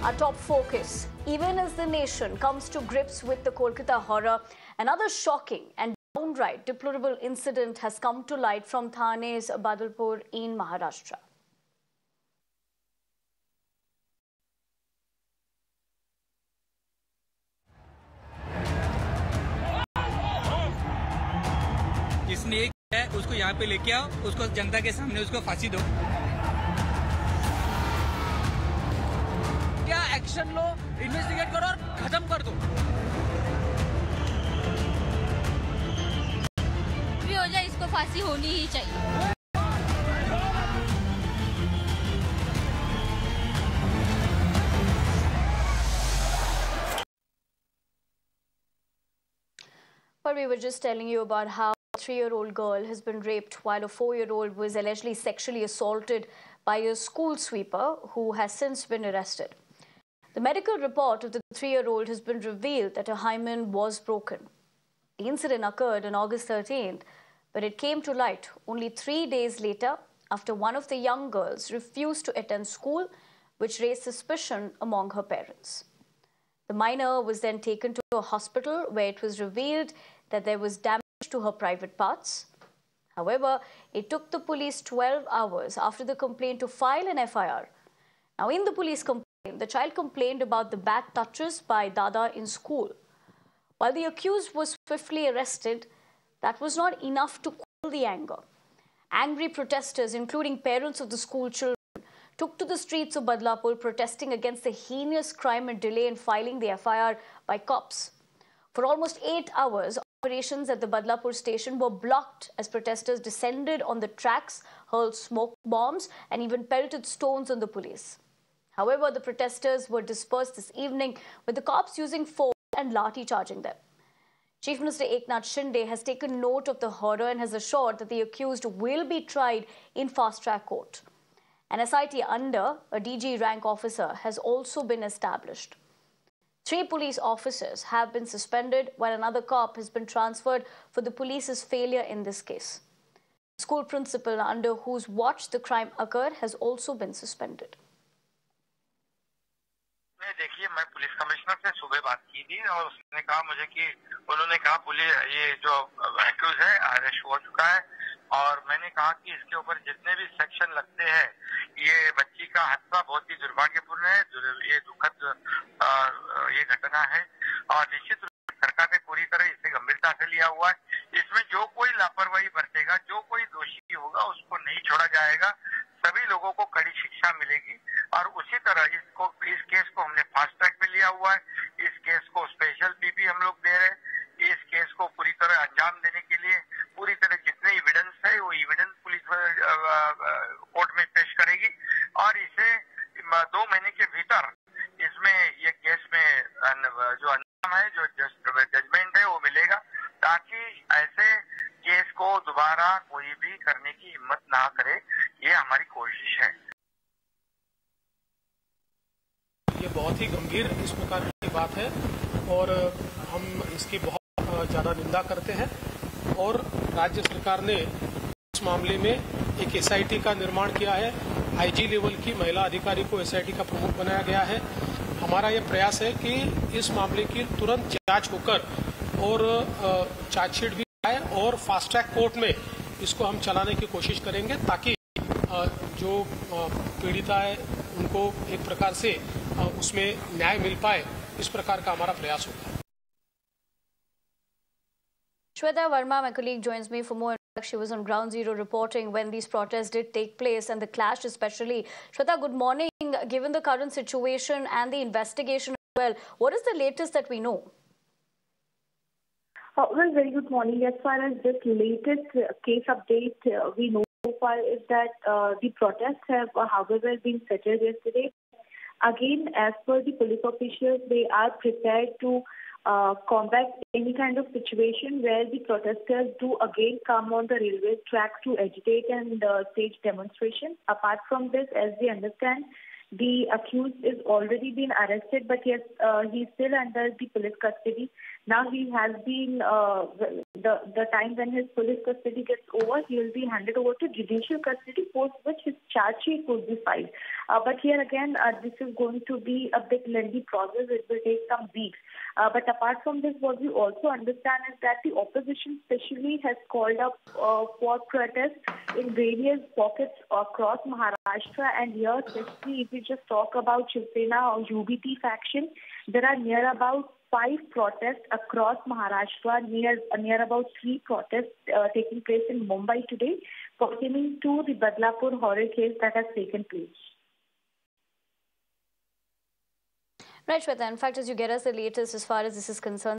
Our top focus, even as the nation comes to grips with the Kolkata horror, another shocking and downright deplorable incident has come to light from Thane's Badalpur in Maharashtra. जिसने एक है उसको यहाँ पे लेके आओ, उसको जनता के सामने उसको फांसी दो। क्या एक्शन लो, इन्वेस्टिगेट करो और खत्म कर दो। भी हो जाए, इसको फांसी होनी ही चाहिए। But we were just telling you about how a 3-year-old girl has been raped while a 4-year-old was allegedly sexually assaulted by a school sweeper who has since been arrested. The medical report of the 3-year-old has been revealed that her hymen was broken. The incident occurred on August 13th, but it came to light only 3 days later after one of the young girls refused to attend school, which raised suspicion among her parents. The minor was then taken to a hospital where it was revealed that there was damage to her private parts. However, it took the police 12 hours after the complaint to file an FIR. Now, in the police complaint, the child complained about the bad touches by Dada in school. While the accused was swiftly arrested, that was not enough to cool the anger. Angry protesters, including parents of the school children, took to the streets of Badlapur protesting against the heinous crime and delay in filing the FIR by cops. For almost 8 hours, operations at the Badlapur station were blocked as protesters descended on the tracks, hurled smoke bombs and even pelted stones on the police. However, the protesters were dispersed this evening with the cops using force and lathi charging them. Chief Minister Eknath Shinde has taken note of the horror and has assured that the accused will be tried in fast-track court. An SIT under a DG rank officer has also been established. 3 police officers have been suspended while another cop has been transferred for the police's failure in this case. The school principal under whose watch the crime occurred has also been suspended. देखिए, मैं police commissioner से सुबह बात की थी और उसने कहा मुझे कि उन्होंने कहा पुलिस ये जो एक्यूज है अरेस्ट हो चुका है और मैंने कहा कि इसके ऊपर जितने भी सेक्शन लगते हैं ये बच्ची का हादसा बहुत ही दुर्भाग्यपूर्ण है, ये दुखद ये घटना है और निश्चित रूप से सरकार ने पूरी तरह इसे गंभीरता से लिया हुआ है। इसमें जो कोई लापरवाही बरतेगा, जो कोई दोषी होगा उसको नहीं छोड़ा जाएगा, सभी लोगों को कड़ी शिक्षा मिलेगी और उसी तरह इस केस को हमने फास्ट ट्रैक पे लिया हुआ है। इस केस को स्पेशल पीपी हम लोग दे रहे हैं। इस केस को पूरी तरह अंजाम देने के लिए पूरी तरह जितने एविडेंस है वो एविडेंस पुलिस कोर्ट में पेश करेगी और इसे 2 महीने के भीतर इसमें ये केस में जो अंजाम है, जो जजमेंट है वो मिलेगा ताकि ऐसे केस को दोबारा कोई भी करने की हिम्मत ना करे। ये हमारी कोशिश है। ये बहुत ही गंभीर इस प्रकार की बात है और हम इसकी बहुत ज़्यादा निंदा करते हैं और राज्य सरकार ने इस मामले में एक एसआईटी का निर्माण किया है। आईजी लेवल की महिला अधिकारी को एसआईटी का प्रमुख बनाया गया है। हमारा ये प्रयास है कि इस मामले की तुरंत जांच होकर और चार्जशीट भी आए और फास्ट ट्रैक कोर्ट में इसको हम चलाने की कोशिश करेंगे ताकि जो पीड़िता है उनको एक प्रकार से उसमें न्याय मिल पाए। इस प्रकार का हमारा प्रयास होगा। Shweta Verma, my colleague, joins me for more. She was on ground zero reporting when these protests did take place and the clash especially. Shweta, good morning. Given the current situation and the investigation as well, what is the latest that we know? Well, very good morning. As far as this latest case update we know so far is that the protests have, however, been settled yesterday. Again, as per the police officials, they are prepared to combat any kind of situation where the protesters do again come on the railway track to agitate and stage demonstration. Apart from this, as we understand, The accused is already been arrested, but yes, he's still under the police custody. Now he has been, the time when his police custody gets over, he will be handed over to judicial custody, post which his charge sheet could be filed. But here again, this is going to be a bit lengthy process. It will take some weeks. But apart from this, what we also understand is that the opposition especially has called up for protests in various pockets across Maharashtra, and here especially if we just talk about Shiv Sena or UBT faction, there are near about 5 protests across Maharashtra, near about 3 protests taking place in Mumbai today, pertaining to the Badlapur horror case that has taken place. Right, Shweta. In fact, as you get us the latest as far as this is concerned,